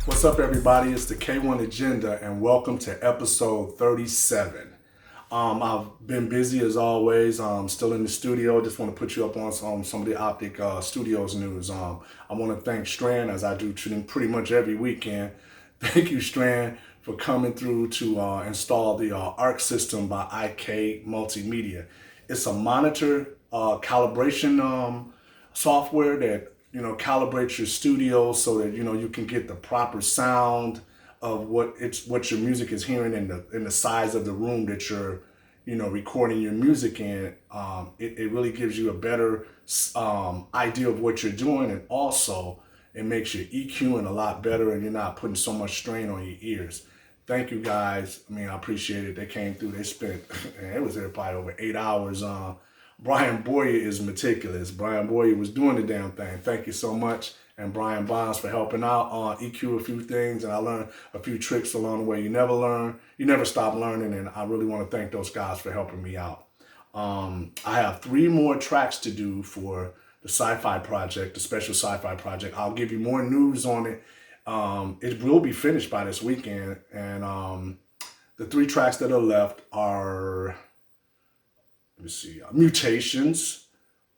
What's up, everybody? It's the K-1 Agenda, and welcome to episode 37. I've been busy as always. I'm still in the studio. Just want to put you up on some of the Optic Studios news. I want to thank Strand, as I do pretty much every weekend. Thank you, Strand, for coming through to install the ARC system by IK Multimedia. It's a monitor calibration software that calibrates your studio so that you can get the proper sound of what your music is hearing in the size of the room that you're recording your music in. It really gives you a better idea of what you're doing, and also it makes your EQing a lot better, and you're not putting so much strain on your ears. Thank you guys. I appreciate it. They came through. They spent it was there probably over 8 hours. Brian Boyer is meticulous. Brian Boyer was doing the damn thing. Thank you so much. And Brian Bonds for helping out on EQ a few things. And I learned a few tricks along the way. You never stop learning. And I really want to thank those guys for helping me out. I have 3 more tracks to do for the Sci-Fi project, the special Sci-Fi project. I'll give you more news on it. It will be finished by this weekend. And the 3 tracks that are left are... let's see, Mutations,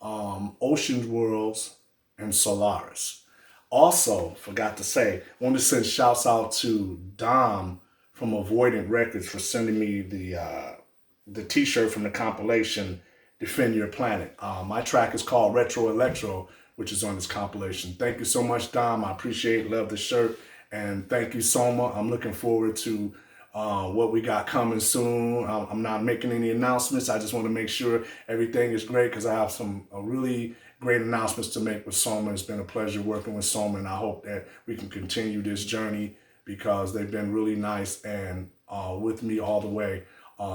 Ocean Worlds, and Solaris. Also, forgot to say, want to send shouts out to Dom from Avoidant Records for sending me the t-shirt from the compilation Defend Your Planet. My track is called Retro Electro, which is on this compilation. Thank you so much, Dom. I appreciate it. Love the shirt. And thank you, Soma. I'm looking forward to what we got coming soon. I'm not making any announcements. I just want to make sure everything is great because I have some really great announcements to make with Soma. It's been a pleasure working with Soma, and I hope that we can continue this journey because they've been really nice and with me all the way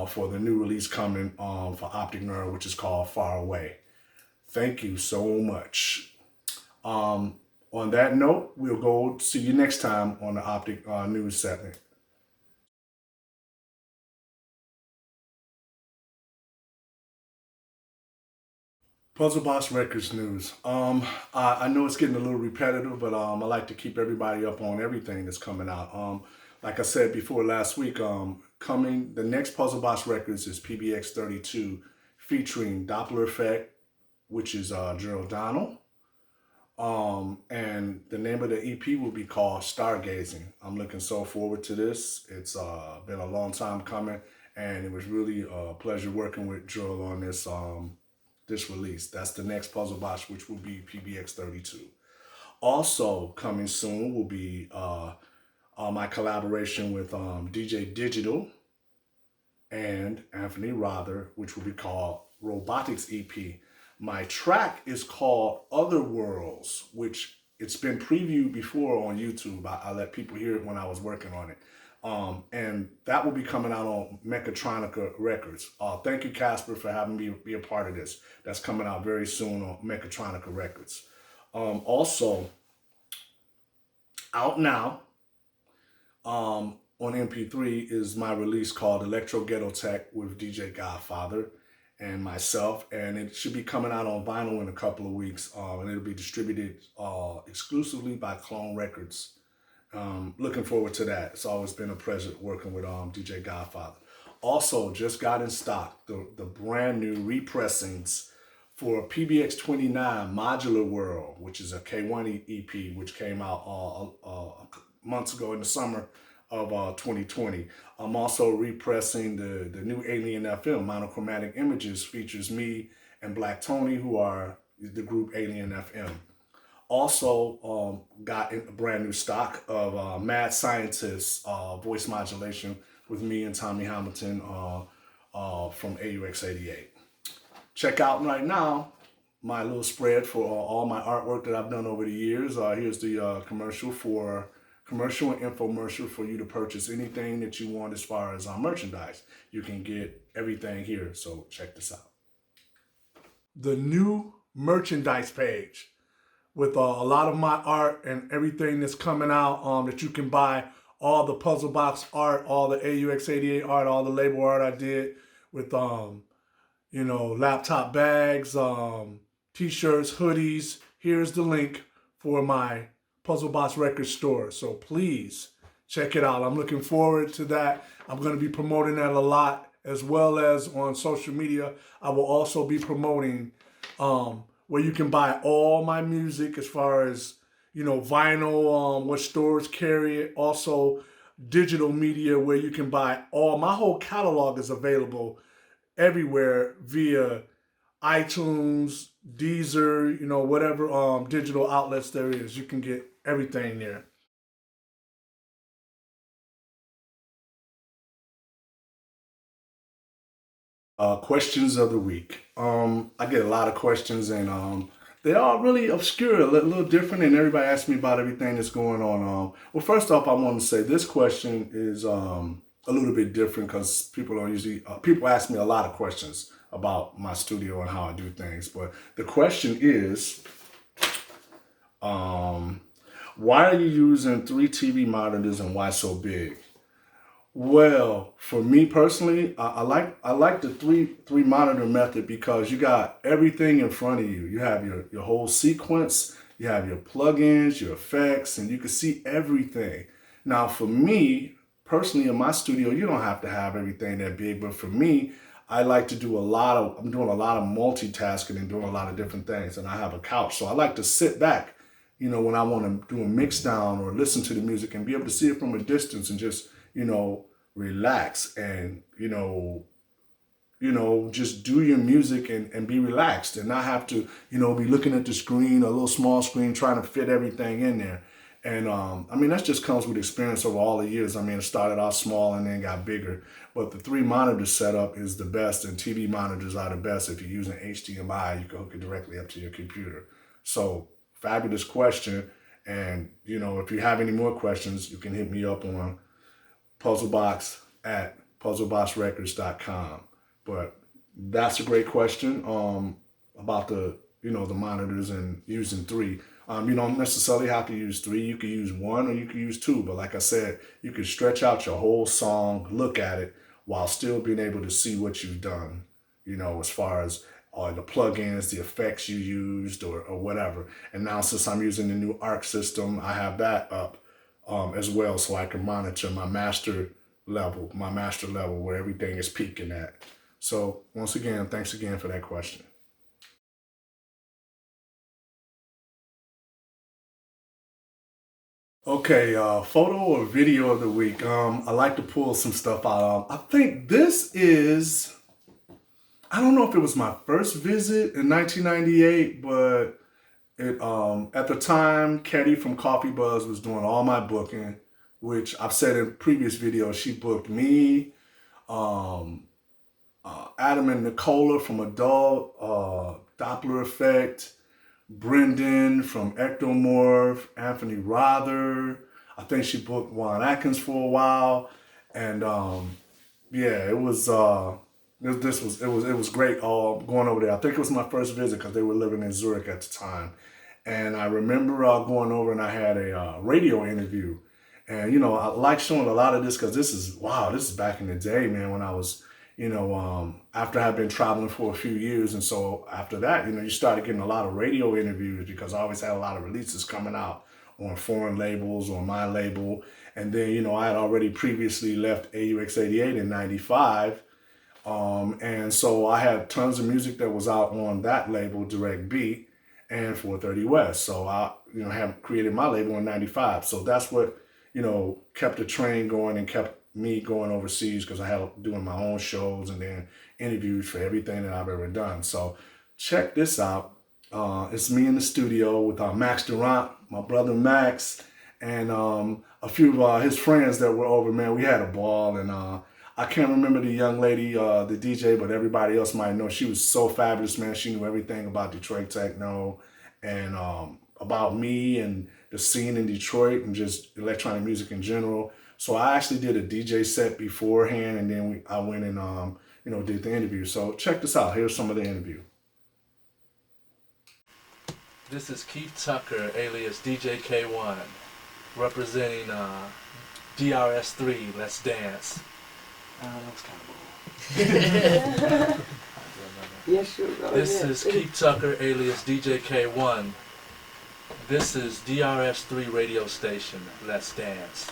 for the new release coming for Optic Nerd, which is called Far Away. Thank you so much. On that note, we'll go see you next time on the Optic News segment. Puzzlebox Records news. I know it's getting a little repetitive, but I like to keep everybody up on everything that's coming out. Like I said before last week, the next Puzzlebox Records is PBX-32 featuring Dopplereffect, which is Gerald Donald. And the name of the EP will be called Stargazing. I'm looking so forward to this. It's been a long time coming, and it was really a pleasure working with Gerald on this release. That's the next Puzzlebox, which will be PBX-32. Also coming soon will be my collaboration with DJ Dijjital and Anthony Rother, which will be called ROBOTICS EP. My track is called Other Worlds, which it's been previewed before on YouTube. I let people hear it when I was working on it. And that will be coming out on Mechatronica Records. Thank you, Casper, for having me be a part of this. That's coming out very soon on Mechatronica Records. Also, out now on MP3 is my release called Electro Ghetto Tech with DJ Godfather and myself, and it should be coming out on vinyl in a couple of weeks, and it'll be distributed exclusively by Clone Records. Looking forward to that. It's always been a pleasure working with DJ Godfather. Also, just got in stock the brand new repressings for PBX-29 Modular World, which is a K1 EP, which came out months ago in the summer. of 2020. I'm also repressing the new Alien FM. Monochromatic Images features me and Black Tony, who are the group Alien FM. Also got a brand new stock of Mad Scientist voice modulation with me and Tommy Hamilton from AUX88. Check out right now my little spread for all my artwork that I've done over the years. Here's the commercial and infomercial for you to purchase anything that you want as far as merchandise. You can get everything here, so check this out. The new merchandise page with a lot of my art and everything that's coming out that you can buy. All the Puzzlebox art, all the AUX88 art, all the label art I did with laptop bags, t-shirts, hoodies. Here's the link for my Puzzlebox record store. So please check it out. I'm looking forward to that. I'm going to be promoting that a lot, as well as on social media. I will also be promoting where you can buy all my music as far as, vinyl, what stores carry it. Also digital media where you can buy my whole catalog is available everywhere via iTunes, Deezer, whatever digital outlets there is. You can get everything there. Questions of the week. I get a lot of questions, and they are really obscure, a little different, and everybody asks me about everything that's going on. Well, first off, I want to say this question is a little bit different because people ask me a lot of questions about my studio and how I do things. But the question is, why are you using 3 TV monitors and why so big? Well, for me personally, I like the three monitor method because you got everything in front of you. You have your whole sequence, you have your plugins, your effects, and you can see everything. Now, for me personally, in my studio, you don't have to have everything that big, but for me, I like to do I'm doing a lot of multitasking and doing a lot of different things, and I have a couch, so I like to sit back, when I want to do a mix down or listen to the music and be able to see it from a distance and just relax and, just do your music and be relaxed and not have to, be looking at the screen, a little small screen, trying to fit everything in there. And that just comes with experience over all the years. It started out small and then got bigger. But the 3 monitor setup is the best, and TV monitors are the best. If you're using HDMI, you can hook it directly up to your computer. So, fabulous question. And, if you have any more questions, you can hit me up on Puzzlebox at puzzleboxrecords.com. But that's a great question about the monitors and using 3. You don't necessarily have to use 3. You could use 1 or you could use 2. But like I said, you can stretch out your whole song, look at it, while still being able to see what you've done, as far as the plugins, the effects you used or whatever. And now since I'm using the new ARC system, I have that up as well, so I can monitor my master level where everything is peaking at. So once again, thanks again for that question. Okay, photo or video of the week. I like to pull some stuff out. I think this is, I don't know if it was my first visit in 1998, but at the time, Ketty from Coffee Buzz was doing all my booking, which I've said in previous videos. She booked me, Adam and Nicola from Adult, Dopplereffect, Brendan from Ectomorph, Anthony Rother. I think she booked Juan Atkins for a while, and it was great going over there. I think it was my first visit because they were living in Zurich at the time. And I remember going over and I had a radio interview. And, I like showing a lot of this because this is back in the day, man, when I was, after I've been traveling for a few years. And so after that, you started getting a lot of radio interviews because I always had a lot of releases coming out on foreign labels, on my label. And then, I had already previously left AUX88 in 95. And so I had tons of music that was out on that label, Direct Beat and 430 West. So I, have created my label in 95. So that's what, kept the train going and kept me going overseas because I had doing my own shows and then interviews for everything that I've ever done. So check this out. It's me in the studio with Max Durant, my brother Max, and a few of his friends that were over. Man, we had a ball, and I can't remember the young lady, the DJ, but everybody else might know. She was so fabulous, man. She knew everything about Detroit techno and about me and the scene in Detroit and just electronic music in general. So I actually did a DJ set beforehand, and then I went and did the interview. So check this out. Here's some of the interview. This is Keith Tucker, alias DJ K-1, representing DRS3, Let's Dance. That was kind of bull. Yes, sure. This is Keith Tucker, alias DJ K-1. This is DRS3 radio station, Let's Dance.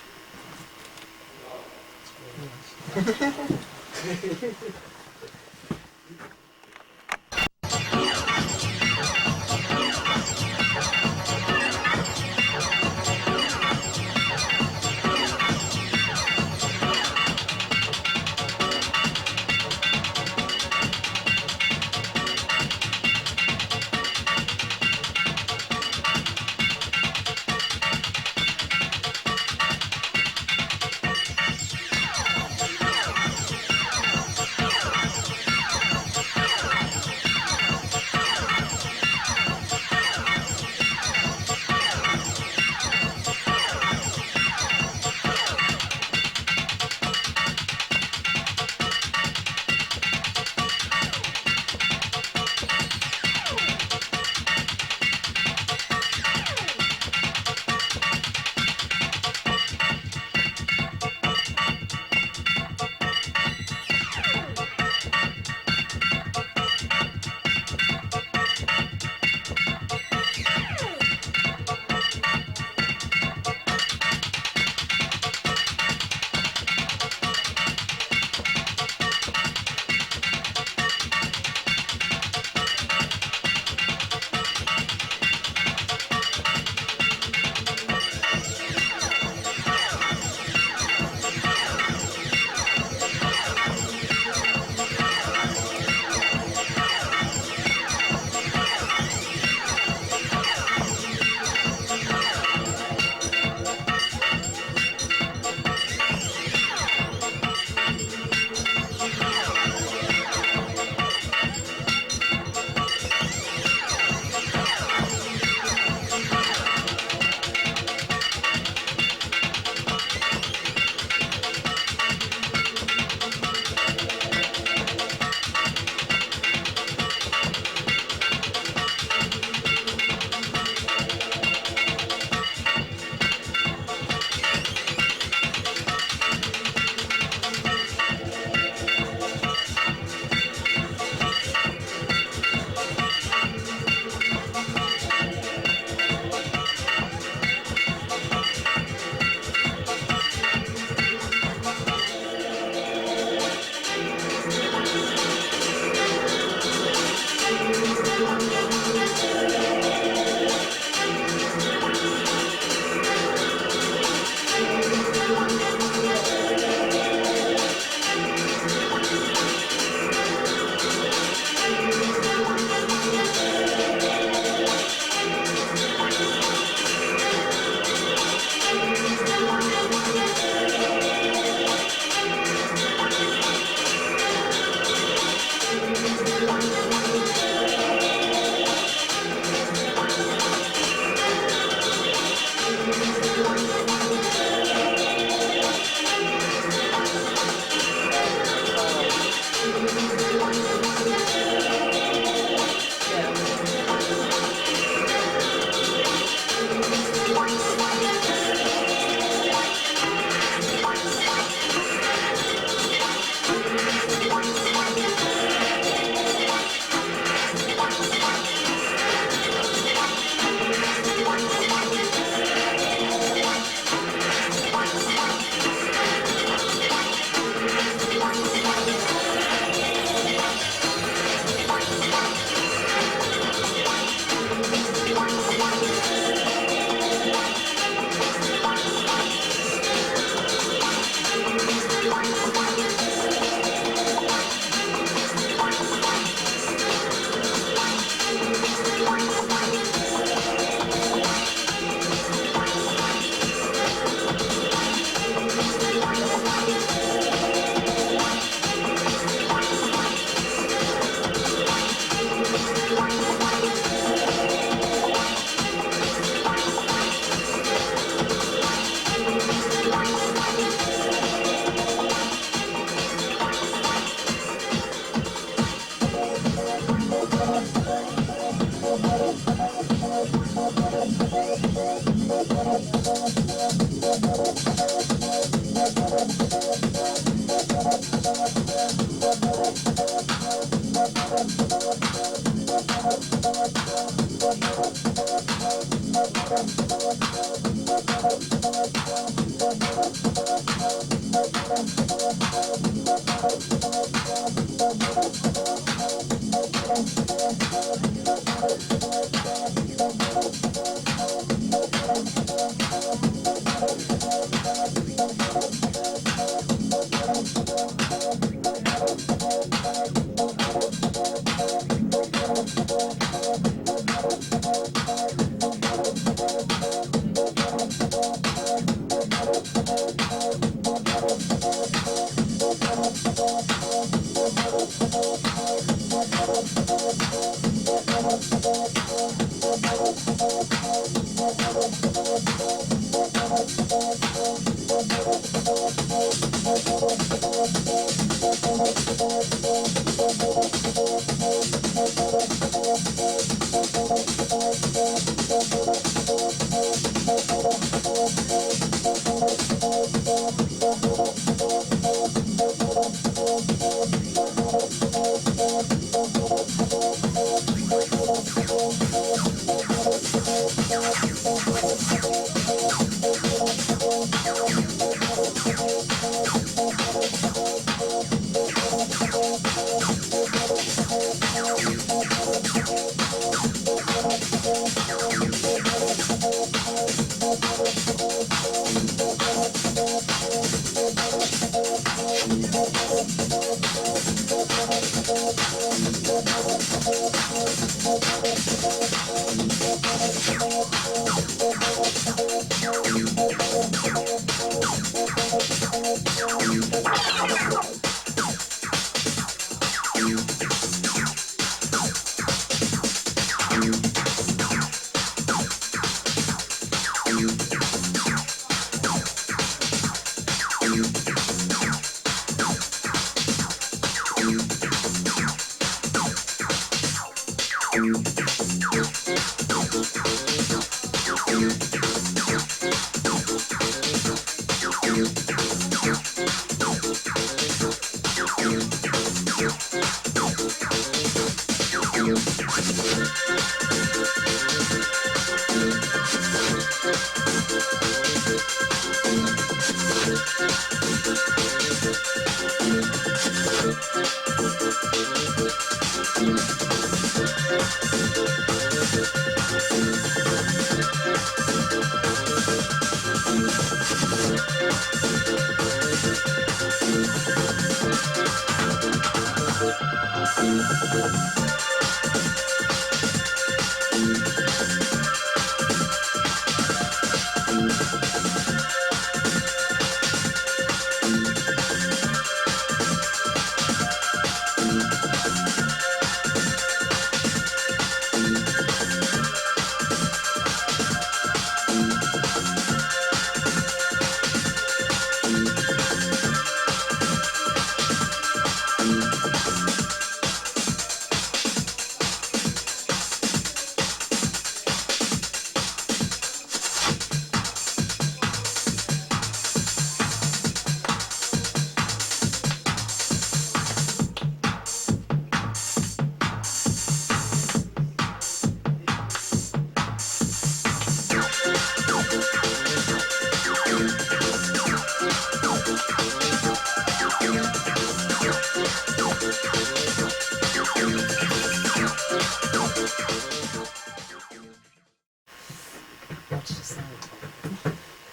Watch the sound.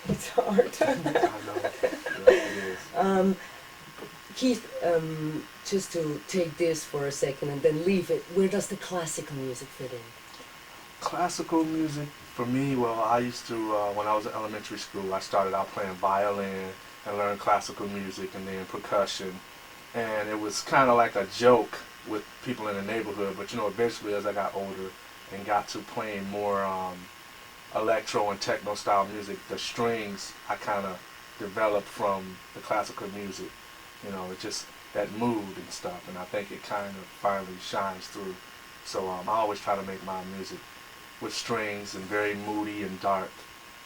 It's hard. I know. Yeah, it is. Keith, just to take this for a second and then leave it, where does the classical music fit in? Classical music, for me, well, I used to, when I was in elementary school, I started out playing violin and learned classical music and then percussion. And it was kind of like a joke with people in the neighborhood, but you know, eventually as I got older and got to playing more electro and techno style music, the strings I kind of developed from the classical music. You know, it's just that mood and stuff, and I think it kind of finally shines through. So I always try to make my music with strings and very moody and dark.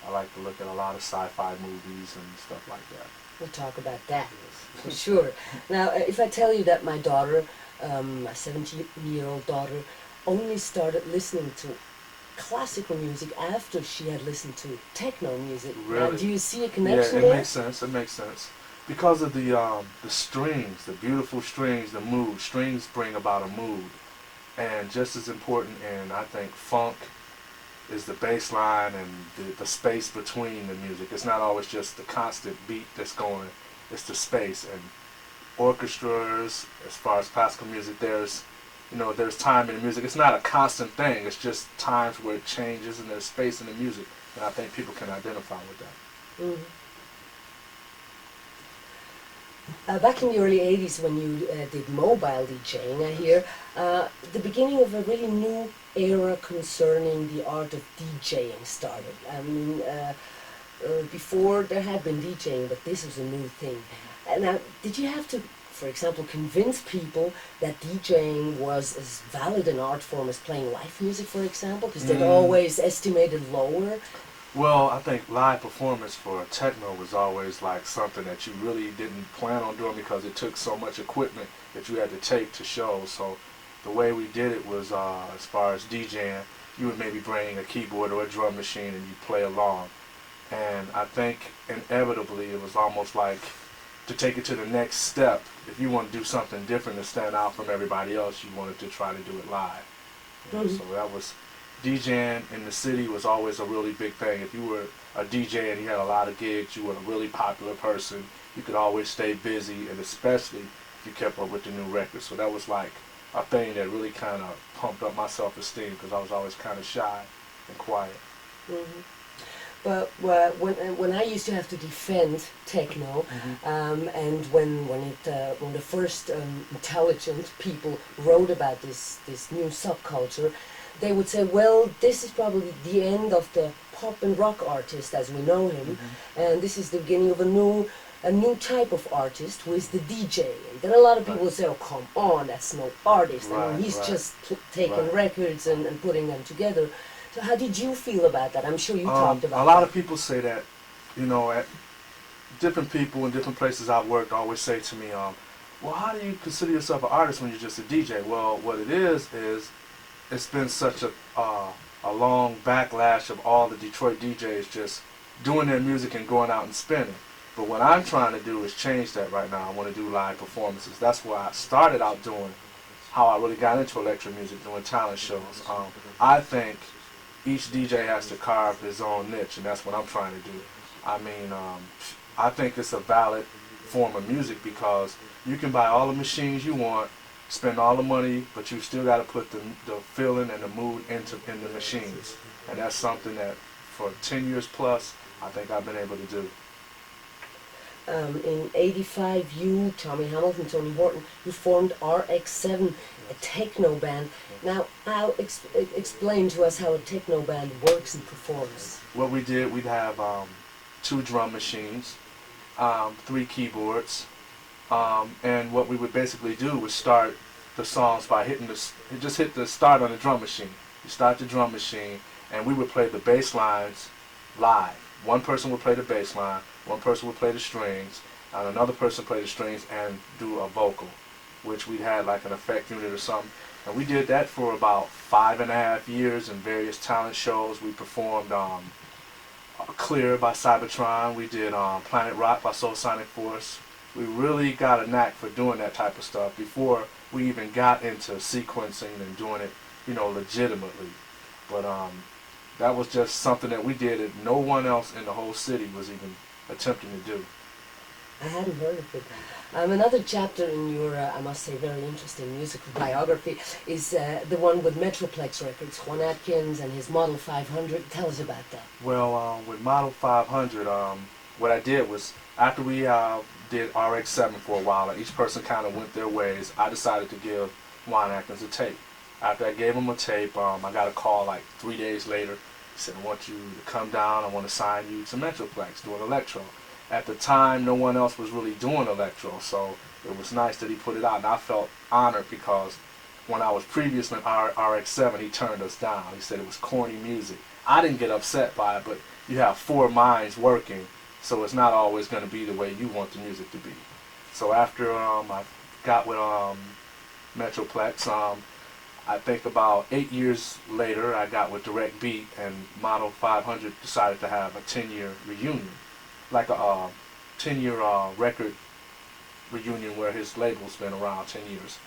I like to look at a lot of sci-fi movies and stuff like that. We'll talk about that, Yes. for sure. Now, if I tell you that my daughter, my 17-year-old daughter, only started listening to classical music after she had listened to techno music. Really? Do you see a connection Yeah, it there? makes sense. It makes sense. Because of the strings, the beautiful strings, the mood. Strings bring about a mood. And just as important, and I think funk is the bass line and the space between the music. It's not always just the constant beat that's going, it's the space. And orchestras, as far as classical music, there's time in the music. It's not a constant thing, it's just times where it changes and there's space in the music. And I think people can identify with that. Mm-hmm. Back in the early 80s when you did mobile DJing, I hear, the beginning of a really new era concerning the art of DJing started. I mean, before there had been DJing, but this was a new thing. Now, did you have to, for example, convince people that DJing was as valid an art form as playing live music, for example? Because they'd always estimated lower. Well, I think live performance for techno was always like something that you really didn't plan on doing because it took so much equipment that you had to take to show. So the way we did it was, as far as DJing, you would maybe bring a keyboard or a drum machine and you play along. And I think inevitably it was almost like to take it to the next step. If you want to do something different to stand out from everybody else, you wanted to try to do it live. You know, so that was DJing in the city was always a really big thing. If you were a DJ and you had a lot of gigs, you were a really popular person, you could always stay busy, and especially if you kept up with the new records. So that was like a thing that really kind of pumped up my self-esteem because I was always kind of shy and quiet. Mm-hmm. But when I used to have to defend techno, and when the first intelligent people wrote about this new subculture, they would say, well, this is probably the end of the pop and rock artist as we know him, and this is the beginning of a new type of artist who is the DJ. And then a lot of people would say, oh, come on, that's no artist. I mean, he's just taking records and putting them together. So how did you feel about that? I'm sure you talked about that. A lot of people say that, you know, at different people in different places I've worked always say to me, well, how do you consider yourself an artist when you're just a DJ? Well, what it is it's been such a long backlash of all the Detroit DJs just doing their music and going out and spinning. But what I'm trying to do is change that right now. I want to do live performances. That's why I started out doing, how I really got into electro music, doing talent shows. I think each DJ has to carve his own niche, and that's what I'm trying to do. I mean, I think it's a valid form of music because you can buy all the machines you want, spend all the money, but you still got to put the feeling and the mood in the machines. And that's something that for 10 years plus, I think I've been able to do. In '85, you, Tommy Hamilton, Tony Horton, you formed RX-7, a techno band. Now, explain to us how a techno band works and performs. What we did, we'd have 2 drum machines, 3 keyboards, and what we would basically do was start the songs by hit the start on the drum machine. You start the drum machine, and we would play the bass lines live. One person would play the bass line, one person would play the strings, and another person play the strings and do a vocal, which we had like an effect unit or something. And we did that for about 5.5 years in various talent shows. We performed Clear by Cybertron. We did Planet Rock by Soul Sonic Force. We really got a knack for doing that type of stuff before we even got into sequencing and doing it, you know, legitimately. But that was just something that we did that no one else in the whole city was even attempting to do. I hadn't heard of it. Another chapter in your, I must say, very interesting musical biography is the one with Metroplex Records, Juan Atkins and his Model 500. Tell us about that. Well, with Model 500, what I did was, after we did RX-7 for a while, and each person kind of went their ways, I decided to give Juan Atkins a tape. After I gave him a tape, I got a call like 3 days later. He said, I want you to come down, I want to sign you to Metroplex, doing electro. At the time, no one else was really doing electro, so it was nice that he put it out, and I felt honored because when I was previously in RX-7, he turned us down. He said it was corny music. I didn't get upset by it, but you have 4 minds working, so it's not always going to be the way you want the music to be. So after I got with Metroplex, I think about 8 years later, I got with Direct Beat, and Model 500 decided to have a 10-year reunion, like a 10-year record reunion where his label's been around 10 years.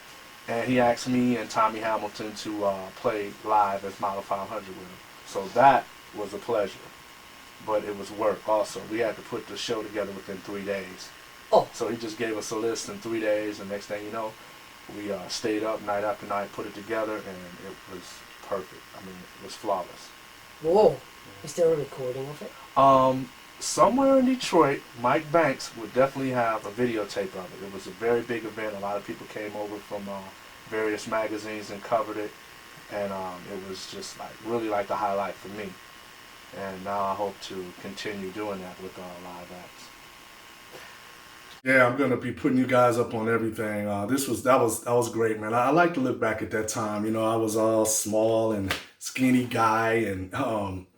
And he asked me and Tommy Hamilton to play live as Model 500 with him. So that was a pleasure, but it was work also. We had to put the show together within 3 days. Oh. So he just gave us a list in 3 days, and next thing you know, we stayed up night after night, put it together, and it was perfect. I mean, it was flawless. Whoa. Is there a recording of it? Somewhere in Detroit, Mike Banks would definitely have a videotape of it. It was a very big event. A lot of people came over from various magazines and covered it, and it was just like really like the highlight for me. And now I hope to continue doing that with live acts. Yeah, I'm gonna be putting you guys up on everything. That was great, man. I like to look back at that time. You know, I was all small and skinny guy and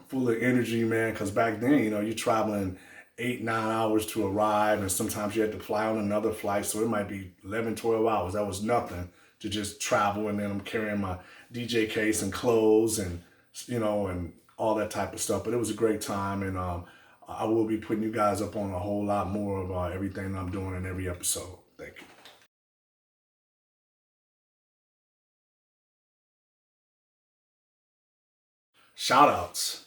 full of energy, man. Because back then, you know, you're traveling 8-9 hours to arrive, and sometimes you had to fly on another flight, so it might be 11-12 hours. That was nothing to just travel, and then I'm carrying my DJ case and clothes and, you know, and all that type of stuff. But it was a great time, and I will be putting you guys up on a whole lot more of everything I'm doing in every episode. Thank you. Shout outs.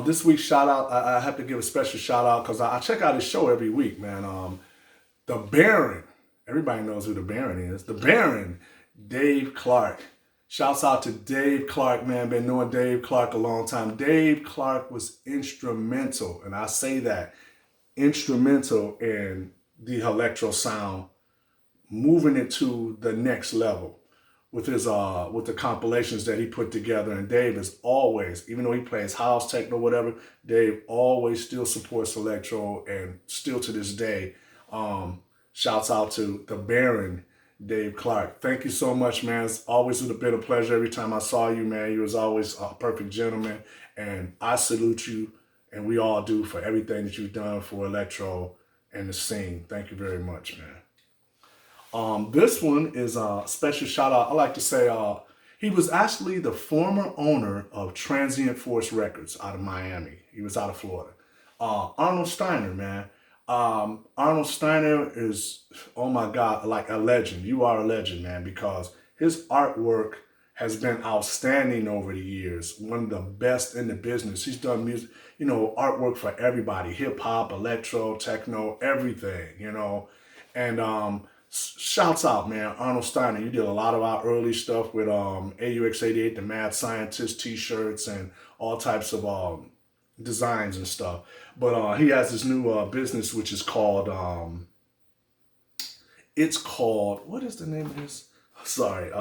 This week's shout out, I have to give a special shout out because I check out his show every week, man. The Baron, everybody knows who the Baron is. The Baron, Dave Clark. Shouts out to Dave Clark, man. Been knowing Dave Clark a long time. Dave Clark was instrumental, and I say that, instrumental in the electro sound, moving it to the next level with his with the compilations that he put together. And Dave is always, even though he plays house, techno, whatever, Dave always still supports electro, and still to this day, shouts out to the Baron, Dave Clark. Thank you so much, man. It's always been a pleasure. Every time I saw you, man, you was always a perfect gentleman, and I salute you, and we all do, for everything that you've done for electro and the scene. Thank you very much, man. This one is a special shout out. I like to say he was actually the former owner of Transient Force Records out of Miami. He was out of Florida. Arnold Steiner, man. Arnold Steiner is, oh my God, like a legend. You are a legend, man, because his artwork has been outstanding over the years. One of the best in the business. He's done music, you know, artwork for everybody. Hip hop, electro, techno, everything, you know. And shouts out, man, Arnold Steiner. You did a lot of our early stuff with AUX88, the Mad Scientist t-shirts, and all types of designs and stuff. But he has this new business, which is called, what is the name of this? Sorry,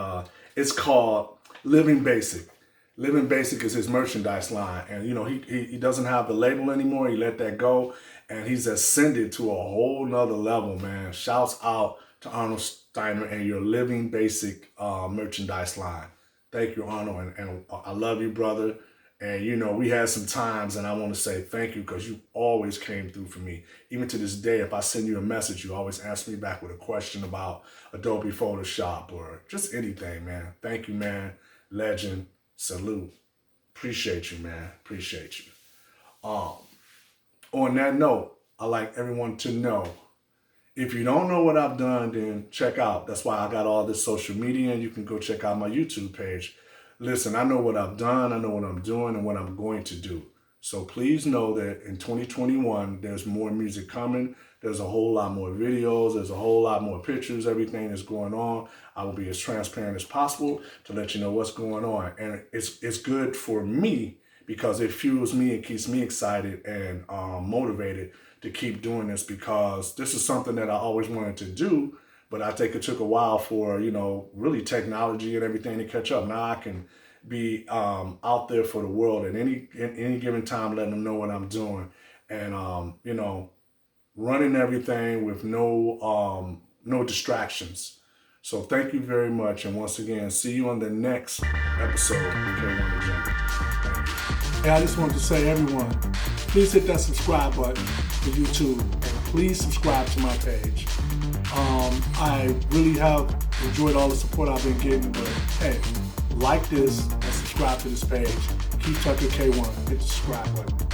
it's called Living Basic. Living Basic is his merchandise line. And, you know, he doesn't have the label anymore. He let that go. And he's ascended to a whole nother level, man. Shouts out to Arnold Steiner and your Living Basic merchandise line. Thank you, Arnold. And I love you, brother. And, you know, we had some times, and I want to say thank you, because you always came through for me. Even to this day, if I send you a message, you always answer me back with a question about Adobe Photoshop or just anything, man. Thank you, man. Legend. Salute. Appreciate you, man. Appreciate you. On that note, I like everyone to know, if you don't know what I've done, then check out. That's why I got all this social media, and you can go check out my YouTube page. Listen, I know what I've done, I know what I'm doing, and what I'm going to do. So please know that in 2021, there's more music coming. There's a whole lot more videos. There's a whole lot more pictures, everything that's going on. I will be as transparent as possible to let you know what's going on. And it's good for me, because it fuels me and keeps me excited and motivated to keep doing this, because this is something that I always wanted to do. But I think it took a while for, you know, really technology and everything to catch up. Now I can be out there for the world at any given time, letting them know what I'm doing, and you know, running everything with no distractions. So thank you very much, and once again, see you on the next episode of K1 Agenda. Thank you. Hey, I just wanted to say, everyone, please hit that subscribe button for YouTube, and please subscribe to my page. I really have enjoyed all the support I've been getting, but hey, like this and subscribe to this page. Keep Tucker K1. Hit the subscribe button.